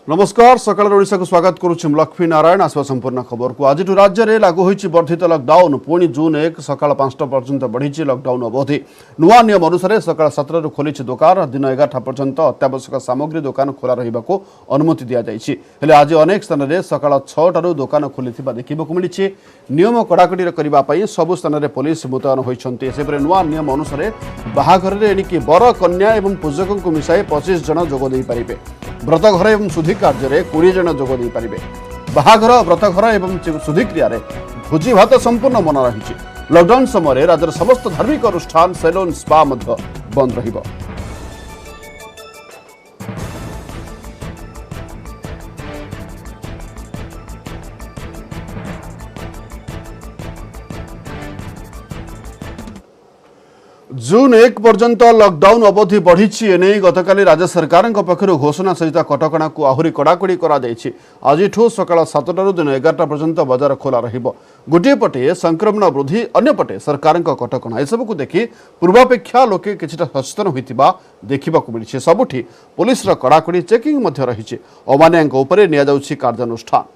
नमस्कार सकाल ओडिशा को स्वागत करुच्ची लक्ष्मी नारायण आसवा संपूर्ण खबर को आज राज्य में लागू होईची वर्धित लॉकडाउन पुणी जून 1 सकाळ 5टा पर्यंत बढ़ी लॉकडाउन अवधि नुआ नियम अनुसार सकाळ 7 खोली दुकान दिन 11टा पर्यंत अत्यावश्यक सामग्री दुकान खोला रहिबा को अनुमति दिया जायछि हेले आज अनेक स्थान में सकाळ 6टारू दुकान खोलिथिबा देखिबाकू मिलिछि नियम कड़ाकड़ी करबा पई सब स्थान में पुलिस मुतयन होइछन्ति सेपरे नुआ नियम अनुसार बाहाघर रे एणिकी बर कन्या एवं पूजक को मिसाई 25 जन जोग देई परिबे व्रत घर एवं शुद्धि कार्य 20 जन जोग देई परिबे बाहाघर व्रत घर एवं शुद्धि क्रिया भोजी भात संपूर्ण मना रही लॉकडाउन समय राज्यर समस्त धार्मिक अनुष्ठान सेलून स्पा बंद रहिबो। जून 1 पर्यंत लॉकडाउन अवधि बढ़ी एने गतकाली राज्य सरकार पक्षर घोषणा सहित कटकणा को आहरी कड़ाकड़ी आज सकाळ 7टारू दिन 11टा पर्यंत बाजार खोला रहिबो। गोटे पटे संक्रमण वृद्धि अन्य पटे सरकार कटकणा एसबू देखि पूर्वापेक्षा लोके किछिटा सचेतन होइतिबा देखिबाकू मिलिछि। सबुठी पुलिस कड़ाकड़ी चेकिंग मध्य रहिछि अमान्यांक उपरे निया जाउछि कार्यानुष्ठान।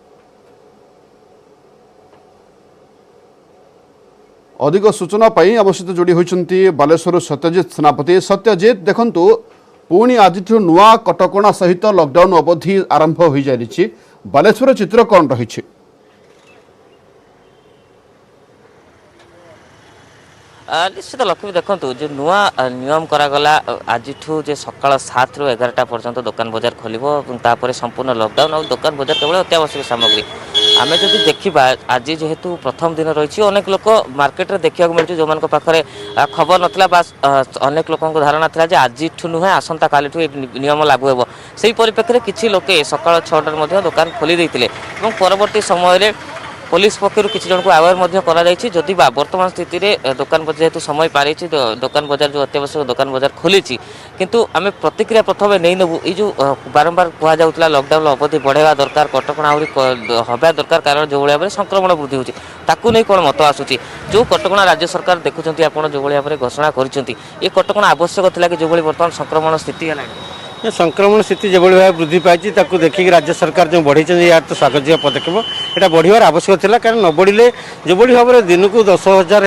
अधिक सूचना पाई आम सहित जोड़ी होती बालेश्वर सत्यजित सेनापति। सत्यजित देखंतु पुणी आज नुआ कटकणा सहित लॉकडाउन अवधि आरंभ हो जाइछि बालेश्वर चित्र कौन रही? निश्चित लक्ष्मी देखु जो नुआ नियम करागला आज सकाळ 7 ରୁ 11टा पर्यंत दुकान बजार खोल संपूर्ण लॉकडाउन और दुकान बजार केवल अत्यावश्यक सामग्री आम जब देखा आज जेहेतु प्रथम दिन रही अनेक लोक मार्केट में देखा मिलूँ जो मान पाखे खबर नाला बास अनेक लोक धारणा था आज नुहे आसंता काली नियम लागू हो से परिप्रेक्षी में किसी लोके सकाळ 6टार दुकान खोली देते परवर्ती समय पुलिस पक्षर किसी जन को आवेयर कर जदि वर्तमान स्थिति में दुकान बजार जेहेतु समय पारी दुकान बजार जो अत्यावश्यक दुकान बजार खोली किंतु आम प्रतिक्रिया प्रथम नहीं नबू ये जो बारंबार कहला लॉकडाउन अवधि बढ़ेगा दरकार कटकणा आहरी हवा दरकार कारण जो भाव में संक्रमण वृद्धि होती नहीं कौन मत आसूँ जो कटकणा राज्य सरकार देखुं आप जो भाव में घोषणा कर कटकणा आवश्यक था कि जो बर्तमान संक्रमण स्थिति है संक्रमण स्थिति जो भाव वृद्धि पाई देखिए राज्य सरकार जो बढ़ी यार तो स्वागत पदक्षेप यहाँ बढ़िया आवश्यक था कारण न बढ़े जो भाव में दिन को 10,000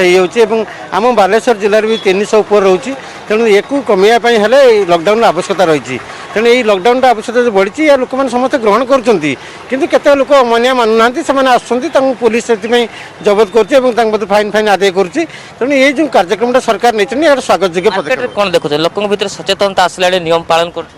हो आम बालेश्वर जिले में भी 300 ऊपर रोचे तेणु ये कमेवाई हेले लॉकडाउन आवश्यकता रही तेणु ये लॉकडाउन आवश्यकता बढ़ी या लोक मैंने समस्त ग्रहण करते लोक मानिया मानुना से पुलिस से जबत कर फाइन फाइन आदाय करेणु ये जो कार्यक्रम सरकार नहीं स्वागत योग्य कौन देखुए लोक भर सचेतनता आसला नियम पालन कर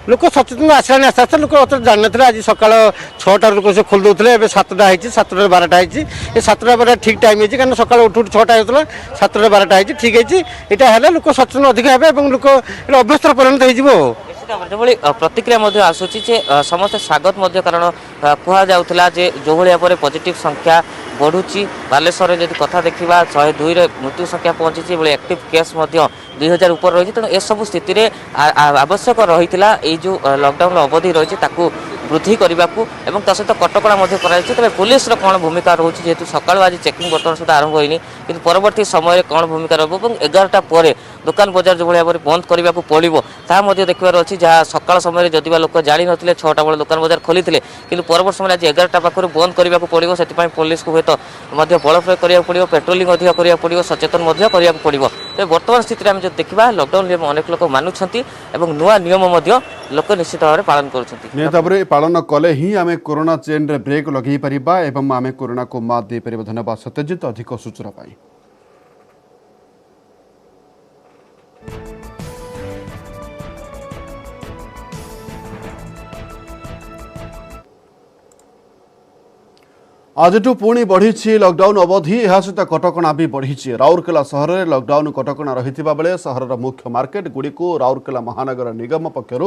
लोक सचेतन आसला आस्ते आस्ते लोक जान ना आज सकाळ 6टार लोक से खोल दूसरे 7टा है 7टा 12टा है 7टा 12 ठीक टाइम है कारण सकाळ उठ 6टा होता 7टा 12टा है ठीक है यहाँ लोक सचेतन अधिक हे लोक अभ्यस्त परिणत हो जो प्रतिक्रिया आसूची समस्त स्वागत कारण कहला जो भाव में पॉजिटिव संख्या बढ़ुची बालेश्वर जब कथा देखा 102 मृत्यु संख्या पहुंची एक्टिव केस 2000 ऊपर रही तेणु ए सब स्थिति में आवश्यक रही है जो लॉकडाउन अवधि रही वृद्धि करने को सहित कटकणा तेज पुलिस कौन भूमिका रोचे जेहेतु सकाळ आज चेकिंग बर्तमान सुधा आरंभ होनी कि परवर्ती समय कौन भूमिका रोक 11टा पर दुकान बजार जो भाव में बंद करने को पड़ो तार देखार अच्छी जहाँ सकाळ समय जदि लोक जाणी ना 6टा बेले दुकान बजार खोली कि परवर्त समय आज 11टा पाखर बंद करने को पड़ो से पुलिस को हूँ बल प्रयोग करा पड़ो पेट्रोलिंग अधिक करा पड़ो सचेतन करा पड़ो तो बर्तमान स्थिति में आम जो देखा लॉकडाउन नियम अनेक लोक मानुंट नुआ नियम लोक निश्चित भाव में पालन कर पालन कले ही आम कोरोना चेन रे ब्रेक लगे पारिबा एवं आम कोरोना को मात दे पारिबा। धन्यवाद सत्यजित अधिक सूचना पाई। आज पुणी बढ़ी लॉकडाउन अवधि यह सहित कटकणा भी बढ़ी राउरकेला सहर में लॉकडाउन कटकणा रही बेले सहर मुख्य मार्केट गुड़ी को राउरकेला महानगर निगम पक्षर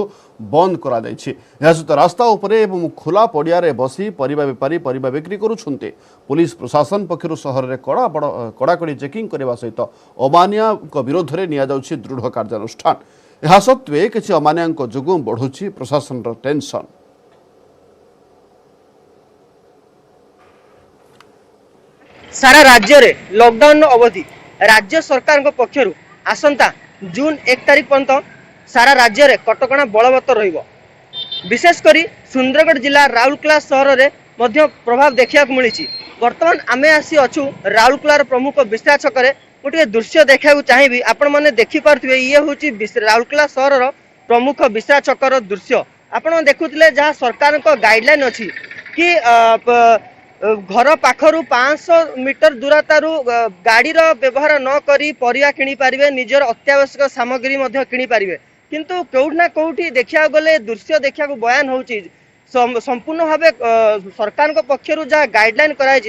बंद कर सहित रास्ता उपरे एवं खोला पड़िया बसी परिबा बेपारी परिबा बिक्री करुछन्ते। पुलिस प्रशासन पक्षर सहर में कड़ाकड़ी चेकिंग करने सहित अमानिया विरोध में निया जाउछि दृढ़ कार्यानुष्ठान। यह सत्वे किसी अमानिया जोगु बढ़ुछि प्रशासन टेंशन। सारा राज्य रे लॉकडाउन अवधि राज्य सरकार पक्षर आसंता जून 1 तारिख पर्यंत सारा राज्य रे कटकणा बलवत्तर रहिबो। विशेषकर सुंदरगढ़ जिला राउरकेला सहर में मध्य प्रभाव देखा मिली। बर्तमान आमे आसी अच्छु राउरकेलार प्रमुख विश्रा छकरे गोटे दृश्य देखा चाहिए। आपण मैंने देखिपे ये हूँ राउरकेला सहर प्रमुख विश्रा छकर दृश्य। आपण देखुले जहाँ सरकार गाइडलाइन अच्छी कि घर पाखर 500 मीटर दूरतारू गाड़ी व्यवहार न करी परिया किनी पारिबे, निजर अत्यावश्यक सामग्री किनी पारिबे। किंतु कौट ना कौटी देखा गले दृश्य देखा बयान होची संपूर्ण भाव सरकार पक्षर जहाँ गाइडलाइन कराई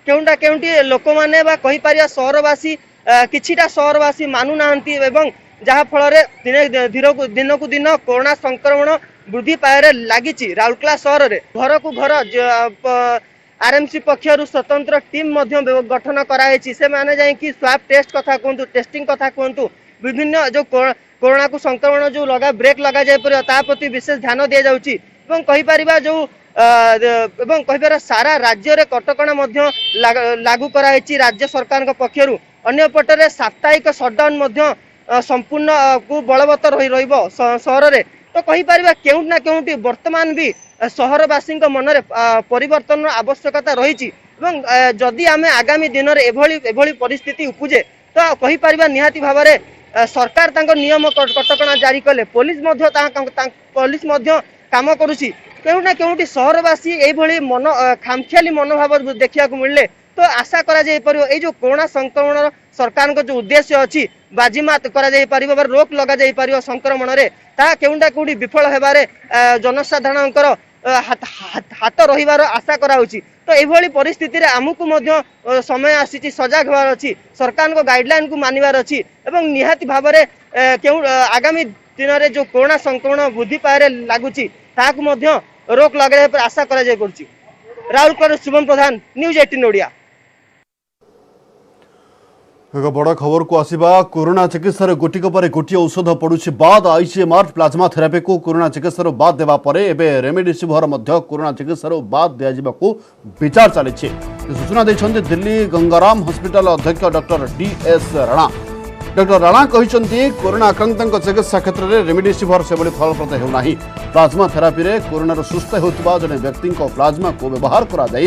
केउंटा केउंटी लोक मैंने कही पारिया सहरवासी किछिटा सहरवासी मानु नाहंती एवं जहाँ फल दिन को दिन कोरोना संक्रमण वृद्धि पाए लगी। राउरकेला सहर में घर को घर आरएमसी पक्षर स्वतंत्र टीम गठन कराई से माने जाइए स्वाब टेस्ट कथा कहतु टेस्टिंग कथा कहतु विभिन्न जो कोरोना को संक्रमण जो लगा ब्रेक लगा जाए प्रति विशेष ध्यान दि जाउची एवं कहि परिबा जो एवं कहिबार सारा राज्य रे कटकणा लागू कराई राज्य सरकार पक्षर। अन्य पटरे साप्ताहिक सटडाउन संपूर्ण को बलवत्तर रहिबो सहर रे। तो कहि परिबा केउट ना केउटी वर्तमान भी सहरवासी मन में परिवर्तन आवश्यकता रही। जदि आमे आगामी दिन में एभली परिस्थिति उपजे तो कहि परिबा निहाती भाव में सरकार तांको नियम कटकणा जारी कले पुलिस काम करुची। केउट ना केउटी सहरवासी एभली मन खामखियाली मनोभाव देखा मिलले तो आशा करा जाय परिबो ए जो कोरोना संक्रमण सरकार को जो उद्देश्य अच्छी बाजीमात करा जाय परिबो रोक लगा जाय परिबो संक्रमण रे ता केउंडा केउडी विफल हेबारे जनसाधारणकर हाथ रहिबार आशा कराउची। तो एभली परिस्थिति रे आमुकु मध्य समय आसीची सजग होबार अछि, सरकार को गाइडलाइन को मानिबार अछि एवं निहाती भाव में आगामी दिन में जो कोरोना संक्रमण वृद्धि पाए लगुची ताकु मध्य रोक लगे पर आशा करा जाय करछि। राउरकेला शुभम प्रधान, न्यूज 18 ओडिया। एक बड़ खबर को आसिबा कोरोना चिकित्सा गोटिक पर गोटे औषध पड़ुछि बाद आईसीएमआर प्लाज्मा थेरापी को कोरोना चिकित्सा बाद देवा परे एबे रेमडेसिविर मध्य कोरोना चिकित्सा बाद दिया जिबाकू विचार चली। सूचना दैछन्ते दिल्ली गंगाराम हॉस्पिटल अध्यक्ष doctor DS Rana. Doctor Rana कहते कोरोना आक्रांत चिकित्सा क्षेत्र में रेमडेसिविर से फलप्रद होना। प्लाज्मा थेरापी रे कोरोना सुस्थ होता जड़े व्यक्ति प्लाज्मा को व्यवहार कर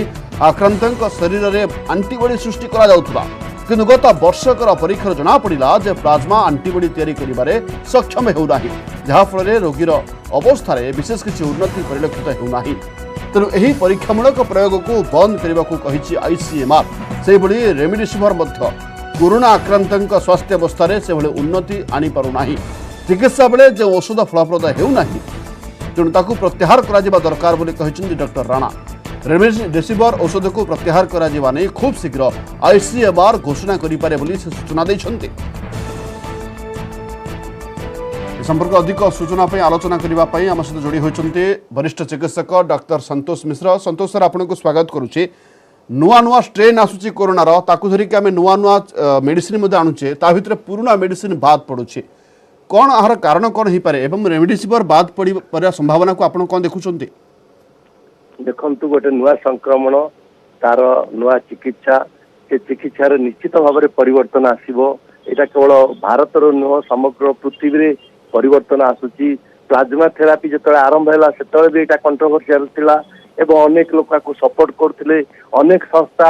आक्रांत शरीर में आंटीबॉडी सृष्टि करा किंतु गत वर्षकर परीक्षार जना पड़ा जे प्लाज्मा आंटीबॉडी तैयारी करिबारे सक्षम होना जहाँफल रोगीर अवस्था विशेष किसी उन्नति परिलक्षित होना। तेणु यही परीक्षामूलक प्रयोग को बंद करने को कही आईसीएमआर। से रेमडेसिविर मध्य कोरोना आक्रांत स्वास्थ्य अवस्था से उन्नति आनी पारुना। चिकित्सा बेले जो औषध फलप्रद होना तेणु ताकू प्रत्याहार करा दरकार बोली कहते डॉक्टर राणा। रेमडेसिविर औषध को प्रत्याहार करा नहीं खूब शीघ्र आईसीएमआर घोषणा करिपारे बोली से सूचना दैछन्ते। संपर्क अधिक सूचना आलोचना करने आम सहित जोड़ी होती वरिष्ठ चिकित्सक डॉक्टर संतोष मिश्र। संतोष सर आपको स्वागत करुचे। नुआ नुआ स्ट्रेन आसूची कोरोनार ताकू धरिक आम नुआ नुआ मेडिसिन आणुचे ता भितर पुराना मेडिसिन बाद पड़ुचे कौन आहार कारण कौन हो पारे एवं रेमडेसिविर बाद पड़ संभावना को आप कौन देखुंटे? देखु गोटे नुआ संक्रमण तार नुआ चिकित्सा से चिकित्सार निश्चित भाव में परिवर्तन आसो। यहाँ केवल भारत नुह समग्र पृथ्वी में परिवर्तन आसूची। प्लाज्मा थेरापी जो आरंभ है से भी यहाँ कंट्रोवर्सियल थिला एवं अनेक लोक सपोर्ट करते। अनेक संस्था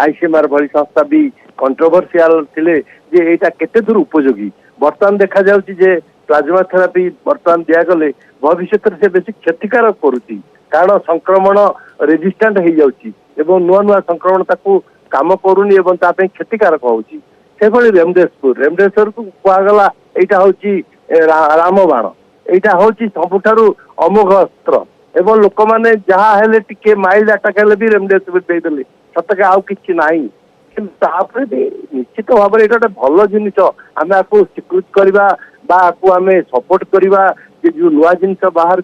आईसीएमआर भली संस्था भी कंट्रोवर्सियल थिले जे यहाँ केते दूर उपयोगी। बर्तमान देखा जाउची जे प्लाज्मा थेरापी बर्तमान दिगले भविष्य से बेसी क्षतिकारक करुची कारण संक्रमण रेजिस्टेंट हो जाउची एवं नुआ नुआ संक्रमण ताकू काम करूनी एवं तापे क्षतिकारक होउची। से भली रेमडेसिविर को कहगला एटा होची रामबाण, एटा होची सबुठारु अमोघ अस्त्र एवं लोक माने जहा हेले टिके माइल्ड अटैक हेले भी रेमडेसिविर दे देले सतके आउ किछि नाही। तापर भी निश्चित भाव में एटा भल जिनिस आमे आपको स्वीकृत करबा बा आपको आमे सपोर्ट करबा जे जो नुआ जिनिस बाहर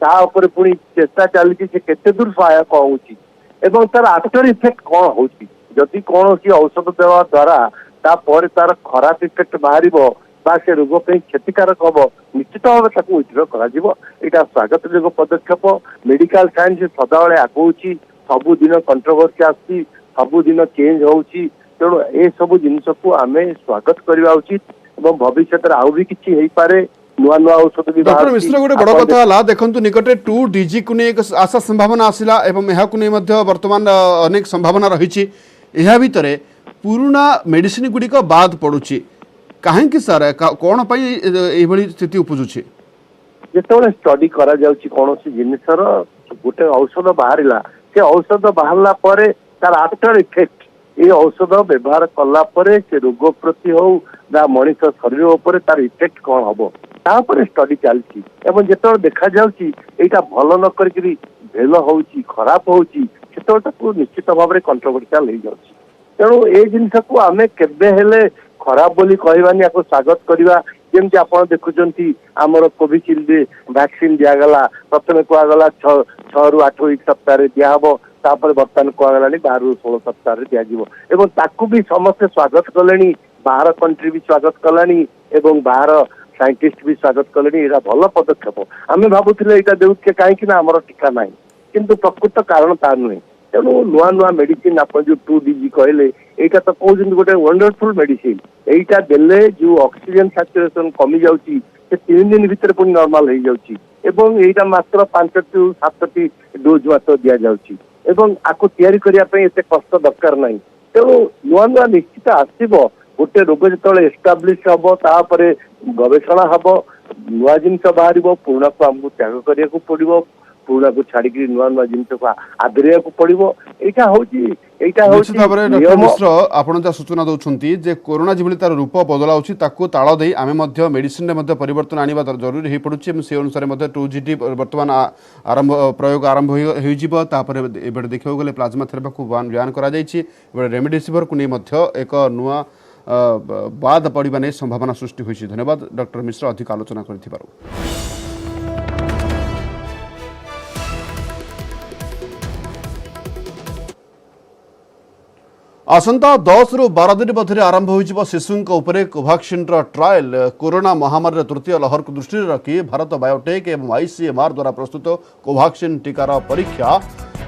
ता ऊपर पुणी चेष्टा चली से केते दूर सहायक होउची एवं तार आफ्टर इफेक्ट कौन होउची। जदि कौन सी औषध देवा द्वारा तापर तार खराब इफेक्ट बाहर बा से रोग पे क्षतिकारक हम निश्चित भाव ताकू विड्र करा स्वागत जोग पदक्षेप। मेडिकल साइंस सदाबले आगुची सबुदिन कंट्रोवर्सी आसी सबुदिन चेंज होउची तेणु ए सब जिनिस को आमे स्वागत करवा उचित एवं भविष्य आउ भी किछि हेई पारे नुआ नुआ औषध भी डॉक्टर बाहरुछि। मिश्र गोटे बड़ आपण कथा हला देखंतु निकटे 2DG को नहीं एक आशा संभावना आसिला एवं यहाँ को नहीं मध्य वर्तमान अनेक संभावना रही यह भितर पुराना मेडिसिन गुड़िक बाद पड़ुछि कहीं सर कौन ये स्थिति उपजुछि जेतेबेले स्टडी करा जाउछि कोनोसी जिनिसर गोटे औषध बाहरिला से औषध बाहरला परे तार आफ्टर इफेक्ट ये औषध व्यवहार कला परे से रोग प्रति हो ना मनिष शरीर उपरे तार इफेक्ट कौन हबो तापर स्टडी चलछि एवं जेतेबेले देखा जाउछि एटा भलो न करकरी भेल होउछि खराब होउछि सेतेबेले ताकू निश्चित भाव में कंट्रोवर्शियल हो जाउछि तेणु ए जिनिस को आमे केबे हेले खराब बोली कहबानी याको स्वागत करवा जेमती आपण देखुचंती हमर कोविशील्ड वैक्सीन दियागला प्रथमे कहगला 6 रु 8 वीक सप्ताह रे दिया हबो तापर बर्तमान कहगलानी 12 रु 16 सप्ताह रे दिया जिवो एवं ताकू भी समस्त स्वागत कलेनी बाहर कंट्री भी स्वागत कलानी एवं बाहर साइंटिस्ट भी स्वागत कलेनी एरा भलो पदक्षेप आमे भाबुथिले एटा देउके काहे कि ना हमर टीका नाही किंतु प्रकृत कारण ता नुहे तेणु नुआ नुआ मेडिसिन आप जो 2DG कहले एटा तो कहउछन गोटे वंडरफुल मेडिसिन एटा देले जो ऑक्सीजन सैचुरेशन कमी जाउची से 3 दिन भीतर पुनी नॉर्मल हो जाउची एवं एटा मात्र 5 टू 7 डोज मात्र दिया जाउची एवं आको तयारी करिया पे एते कष्ट दरकार नाही तेणु नुआ नुआ निश्चित आसीबो गोटे रोग जतले एस्टाब्लिश हबो तापरे गवेषणा हबो नुआ जिनिस बाहरिबो पुराना को हमको त्याग करिया को पड़िबो पुराना को छाड़ी नुआ नुआ जिनिस को आदरिया को पड़िबो एटा होची निश्चित भाव में डॉक्टर मिश्र आपण जहाँ सूचना दौरान जे कोरोना जिभली तार रूप बदलाउछि ताकू ताल दे आमे मध्य मेडिसिन मध्ये परिवर्तन आनिबा जरूरी हो पड़ुछि से अनुसार मध्य 2G वर्तमान आरंभ प्रयोग आरंभ हो तापर एबे देखिबा गले प्लाज्मा थेरापी को बयान करा जायछि एबे रेमडेसिविर को नहीं मध्य एक नुआ बाद पड़िबा नै संभावना सृष्टि होइछि धन्यवाद डॉक्टर मिश्र अधिक आलोचना करथिबारु आसंता 10 रु 12 दिन मध्य आरंभ हो शिशुओं उपरे कोवैक्सीन ट्रायल कोरोना महामारी तृतीय लहर को दृष्टि रखी भारत बायोटेक एवं ICMR द्वारा प्रस्तुत कोवैक्सीन टीकार परीक्षा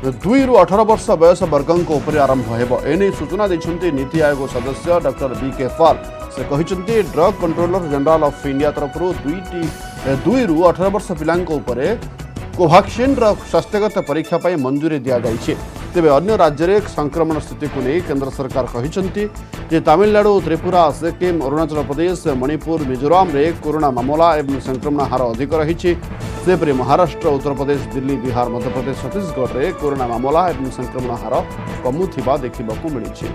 2 रु 18 वर्ष बयस वर्गों उपर आरंभ हो एने सूचना देते नीति आयोग सदस्य डॉक्टर BK पाल से कहते drug controller general of India तरफ 2 रु 18 वर्ष पिलांको उपरे कोवैक्सीन स्वास्थ्यगत परीक्षा पर मंजूरी दि जाइए तेबे अन्य राज्य में संक्रमण स्थिति को नहीं केंद्र सरकार कहते तमिलनाडु त्रिपुरा सिक्किम अरुणाचल प्रदेश मणिपुर मिजोराम रे कोरोना मामला एवं संक्रमण हार अधिक रही सेपरी महाराष्ट्र उत्तर प्रदेश दिल्ली बिहार मध्य प्रदेश छत्तीसगढ़ में कोरोना मामला एवं संक्रमण हार कमुथिबा देखिबाकू मिली।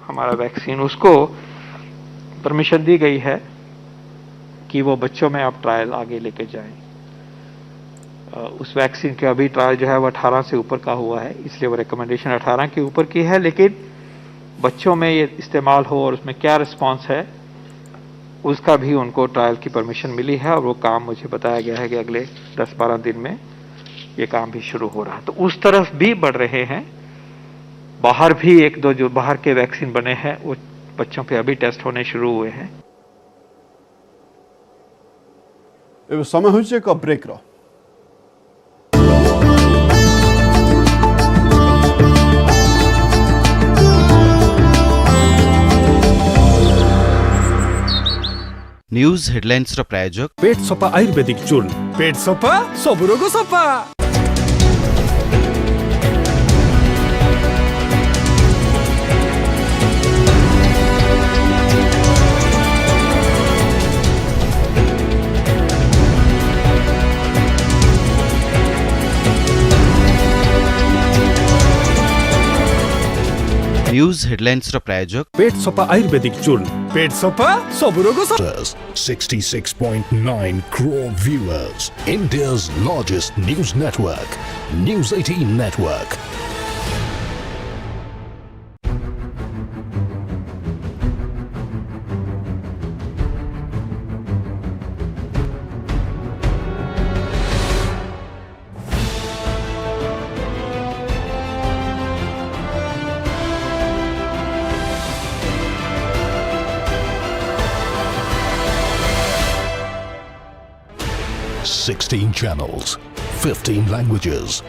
हमारा वैक्सीन उसको परमिशन दी गई है कि वो बच्चों में आप ट्रायल आगे लेके जाएं। उस वैक्सीन के अभी ट्रायल जो है वो 18 से ऊपर का हुआ है, इसलिए वो रिकमेंडेशन 18 के ऊपर की है, लेकिन बच्चों में ये इस्तेमाल हो और उसमें क्या रिस्पांस है उसका भी उनको ट्रायल की परमिशन मिली है और वो काम मुझे बताया गया है कि अगले 10-12 दिन में ये काम भी शुरू हो रहा है। तो उस तरफ भी बढ़ रहे हैं। बाहर भी 1-2 जो बाहर के वैक्सीन बने हैं वो बच्चों पे अभी टेस्ट होने शुरू हुए हैं। समय हो एक ब्रेक न्यूज हेडलाइंस प्रायोजक पेट सफा आयुर्वेदिक चूर्ण पेट सफा सब रोग सफा। न्यूज हेडलाइंस प्रायोजक पेट सफा आयुर्वेदिक चूर्ण पेट सफा सब रोग सफा। 66.9 crore viewers. India's largest news network. News 18 Network. Sixteen channels, 15 languages,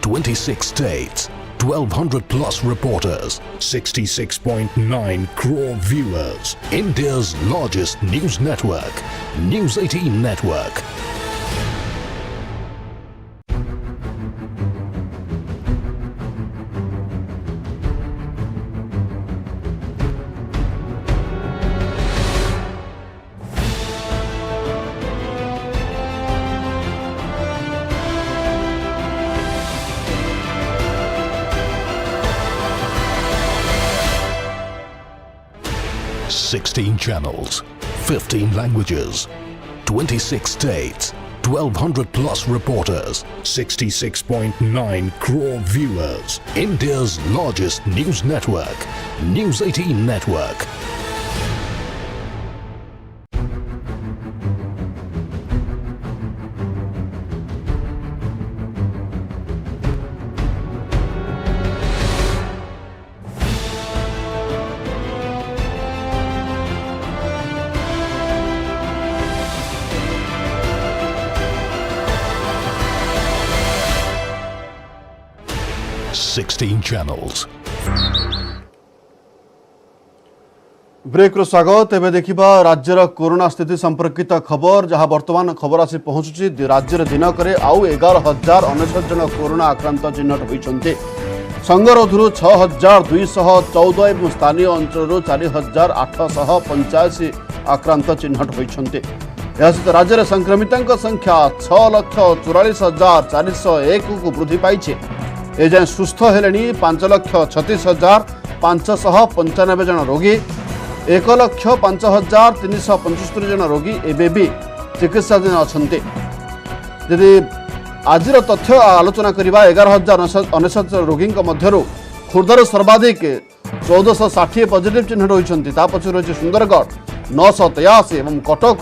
26 states, 1,200 plus reporters, 66.9 crore viewers. India's largest news network, News 18 Network. Sixteen channels, 15 languages, 26 states, 1,200 plus reporters, 66.9 crore viewers. India's largest news network, News 18 Network. Sixteen channels. Break रो स्वागत एवं देखा राज्यर corona स्थिति संपर्कित खबर जहां वर्तमान खबर आसी पहुंचुची राज्य दिनक आउ 11,069 जन कोरोना आक्रांत चिन्हट होती संगरोधु 6,214 और स्थानीय अंचल 4,885 आक्रांत चिन्हट होती सहित राज्य में संक्रमितों संख्या 6,44,401 को वृद्धि पाई एजाए सुस्थ हेले 5,36,595 जन रोगी 1,05,375 जन रोगी एवं भी चिकित्साधीन अच्छा यदि आज तथ्य आलोचना करवा 11,069 रोगी मध्य खुर्दार सर्वाधिक 1,460 पॉजिटिव चिन्हट होती पक्ष रही सुंदरगढ़ 983 और कटक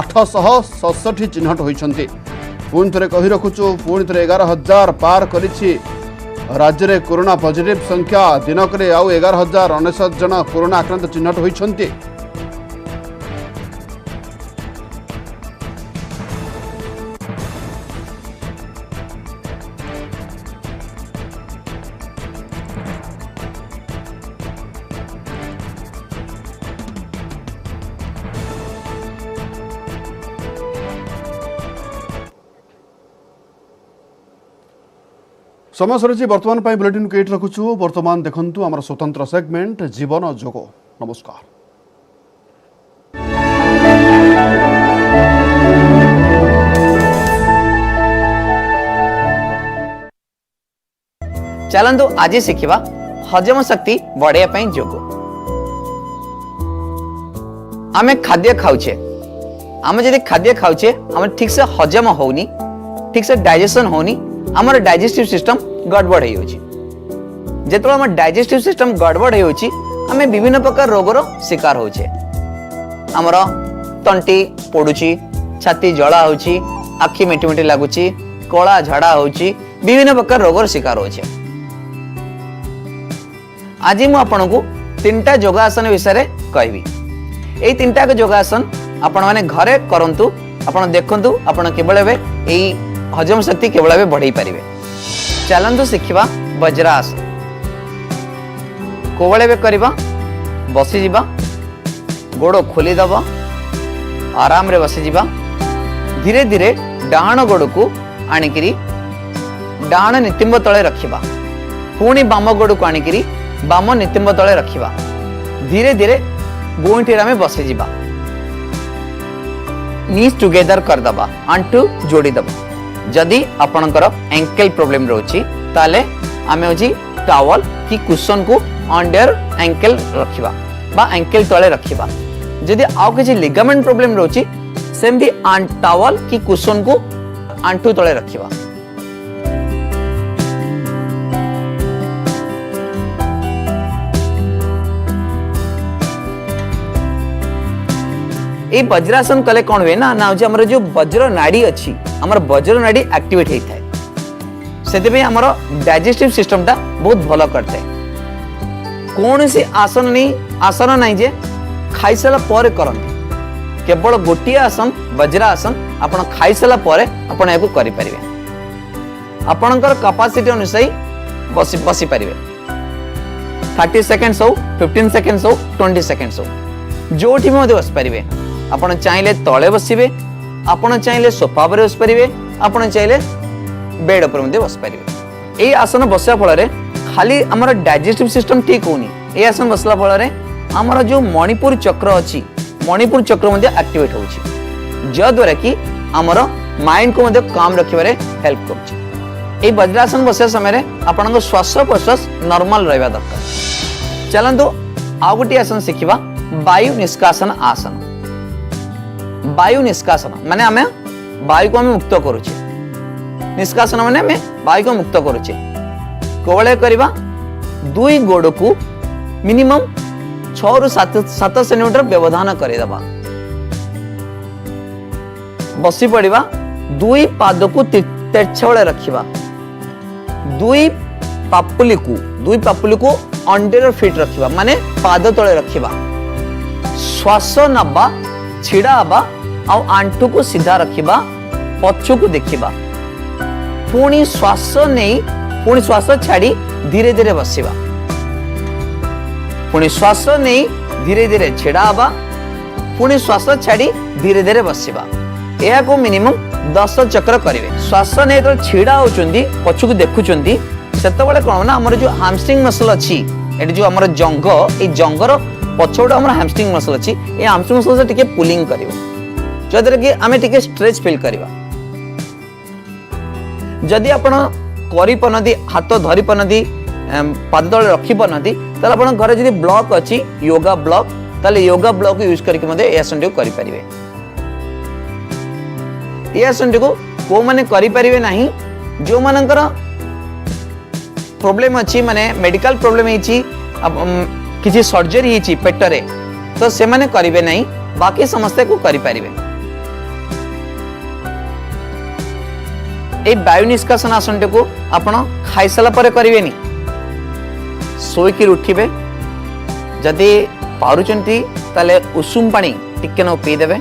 867 चिन्हट होती पुणी थे कही रखुचु पुणी थे 11,000 पार कर राज्य में कोरोना पॉजिटिव संख्या दिनक आउ 11,069 जन कोरोना आक्रांत चिन्हट होती समय सरी बर्तमान बुलेटिन को ये रखुचु बर्तमान देखंतु आमर स्वतंत्र सेगमेंट जीवन जोग। नमस्कार। चलंतु आज शिखिबा हजम शक्ति बढ़िया पई जोग। आमे खाद्य खाउछे आमे जदि खाद्य खाउछे आमे ठीक से हजम होनी ठीक से डाइजेशन होनी आमर डाइजेस्टिव सिस्टम गड़बड़ हो जो आम डाइजेस्टिव सिस्टम गड़बड़ हो आम विभिन्न प्रकार रोगर शिकार होचे आमर तंटी पोड़ुची छाती जला होची आखि मिटी मिटी लगुची कला झाड़ा होची विभिन्न प्रकार रोगर शिकार होचे। आज मु आपन को 3टा योगासन विषय कहबी। एई 3टा योगासन आपण माने घरे करंतु आपण देखंतु आपण केवल एई हजम शक्ति केवल बढ़ाई पारे। चलंतु शिखिबा वज्रासन। कोवले करबा बसी जिबा गोड़ खोली दबा आराम रे बसी जिबा धीरे धीरे डाहाण गोड़ को आनिकरी डाहाण नितिंब तले रखिबा पुणी बाम गोड़ को आनिकरी बाम नितिंब तले रखिबा धीरे धीरे गोइठी आमे बसी जिबा नीज टुगेदर कर दबा आंटू जोड़ी दबा। जदि आपणकर एंकल प्रॉब्लम रोची ताले आमे होची टॉवल की कुशन को अंडर एंकल रखिबा बा एंकल तले रखिबा। जदि आउ किछि लिगामेंट प्रॉब्लम रोची सेमदी टॉवल की कुशन को आंटू तले रखिबा। ए वज्रासन कले कौन हुए ना ना हमर जो वज्र नाड़ी अच्छी हमर वज्र नाड़ी एक्टिवेट होता है से हमर डाइजेस्टिव सिस्टम टा बहुत भल करता है। कौन सी आसन नहीं जे खाई सारा पर करंती केवल गोटे आसन वज्रासन आपण खाई सारा पर आपण याको करि परिबे। आपणकर कैपेसिटी अनुसार बसी पारिबे 30 सेकेंड्स हो 15 सेकेंड्स हो 20 सेकेंड्स हो जोठी मते बस पारिबे आपण चाहिले तळे बसिबे आपण चाहिले सोफा पर बस पारिबे आपण चाहिले बेड पर मते बस पारिबे एई आसन बसया फल रे खाली हमर डाइजेस्टिव सिस्टम ठीक होनी ए आसन बसला फल रे हमर जो मणिपुर चक्र अछि मणिपुर चक्र मते एक्टिवेट होछि ज द्वारा कि हमर माइंड को मते काम रखिबारे हेल्प करछि ए वज्रासन बसे समय आपन श्वास प्रश्वास नॉर्मल रहबा दरकार चलंतु आ गोटी आसन सिखिबा वायु निष्कासन आसन वायु निष्कासन माने हमें वायु को हमें मुक्त करूचे निष्कासन माने हमें वायु को मुक्त करूचे कोवळे करबा दुई गोड़ को मिनिमम 6 रु 7 सेंटीमीटर व्यवधान करे दबा बसी पड़िबा दुई पाद को तेरछळे रखिबा दुई पापुली को अंडर फीट रखिबा माने पाद तळे रखिबा श्वास नबा छिड़ा हबा आ आंठू को सीधा रखिबा पछु को देखिबा पुणी श्वास नहीं पुणी श्वास छाड़ी धीरे धीरे बसिबा पुणी श्वास नहीं धीरे धीरे छिड़ा हबा पुणी श्वास छाड़ी धीरे धीरे बसिबा एहा को मिनिमम 10 चक्र करिवे श्वास नहीं तो छिड़ा होचुंदी पछु को देखुचुंदी सेतबेले कोन ना हमर जो हैमस्ट्रिंग मसल अछि एटी जो हमर जंग ए जंगर पछोड हमर हैमस्ट्रिंग मसल अछि ए हैमस्ट्रिंग मसल से टिके पुलिंग करिवो जदर कि हमें टिके स्ट्रेच फील करबा जदि आपण करि पनदी हाथ धरि पनदी पाद तळे रखि पनदी तले आपण घरे जदि ब्लॉक अछि योगा ब्लॉक तले योगा ब्लॉक यूज करके मध्ये ए आसन करि परिबे ए आसन को माने करि परिबे नाही जो मानकर प्रॉब्लम अछि माने मेडिकल प्रॉब्लम हिची किसी सर्जरी हिची पेटरे तो से माने करिवे नाही बाकी समस्त को करि परिबे ए वायु निष्कासन आसन को आपण खाइ सला परे करिवेनी सोई की उठिबे जदि पारुचंती ताले उषुम पानी टिके न पी देबे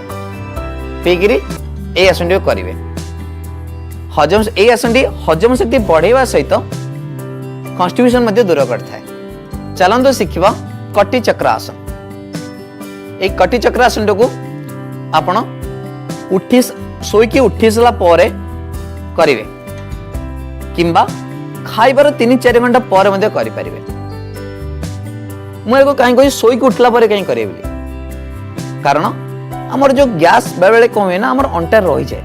पीगिरी ए आसन करिवे हजम ए आसन हजम शक्ति बढ़ेवा सहित कॉन्स्टिट्यूशन मध्ये दूर करता है चलंतो शिखिबा कटी चक्रासन ए कटी चक्रासन को आपण उठी सोई उठी सला परे करिवे किंबा खाइबार 3-4 घंटा पर मध्ये करि परिवे मुझे कहीं कोई सोई को उठला पर कहीं करे कारण हमर जो गैस बेले कम हुए ना हमर अंटा रही जाए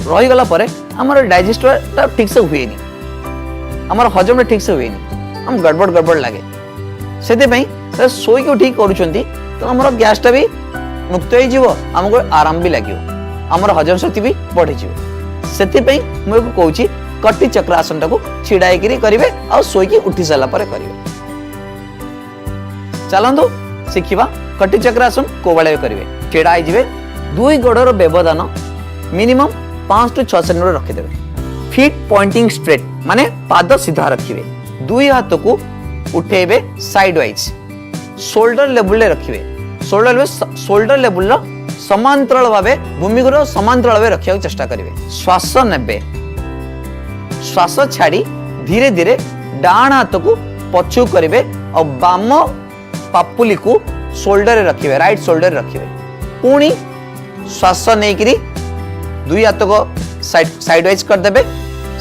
रही गला परे हमर डाइजेस्ट ठीक से हुए नहीं हमर हजम ठीक से हुए नहीं हम गड़बड़ लगे से सोई को ठीक करूछंती तो हमर गैस टा भी मुक्त हो जीवो हमको आराम भी लागियो हमर हजम शक्ति भी बढ़ी जीवो सेति पई मुझे कहूची कटी चक्रासन को छिड़ाई करी करिवे आ सोई की उठी साला पर करिवे चलंदो शिखिबा कटी चक्रासन कोबाळे करिवे छिड़ाई जिवे दुई गोड़र व्यवधान मिनिमम 5 to 6 सेंटीमीटर रखि देबे फीट पॉइंटिंग स्ट्रेट माने पाद सीधा रखिवे दुई हाथ को उठेबे साइड वाइज शोल्डर लेवल ले रखिवे शोल्डर लेवल रो समांतराल भाबे भूमि को समांतराल भाबे रखिया चेष्टा करिवे श्वास नेबे श्वास छाड़ी धीरे धीरे डाण हाथ को पछु करिवे और बाम पापुली को शोल्डर रे रखिवे राइट शोल्डर रे रखिवे पुणी श्वास नै करी दुई हाथ को साइड वाइज कर देबे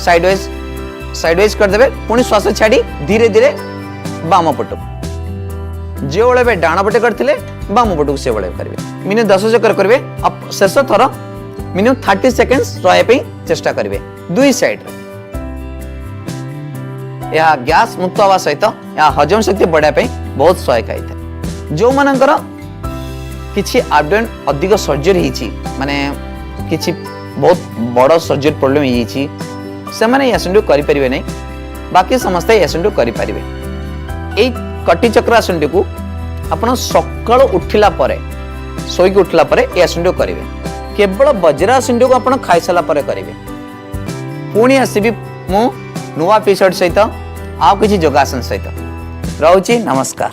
साइड वाइज कर देबे पुणी श्वास छाड़ी धीरे धीरे बाम पट जे बळे बे डाण पटे करथिले बाम पट को से बळे करिवे मिनिमम 10 चक्कर करिवे शेष थर मिनिमम 30 सेकेंड्स रहे पे चेष्टा करिवे दुई साइड रे या गैस मुक्त हवा सहित या हजम शक्ति बढ़ाया पे बहुत सहायक है जो मानकर किछि एब्डोमेन अधिक सर्जरी हिची माने किछि बहुत बड़ सर्जरी प्रॉब्लम हिची से माने यासंडो करि परिबे नै बाकी समस्त यासंडो करि परिबे ए कटी चक्रासन को आपण सकाळ उठिला परे सोई के उठला परे यासंडो करिवे केवल वज्रासन को आपण खाइ सला परे करिवे पुणी आसीबी मु नुवा एपिसोड सहित आ किछि योगासन सहित रहउची नमस्कार।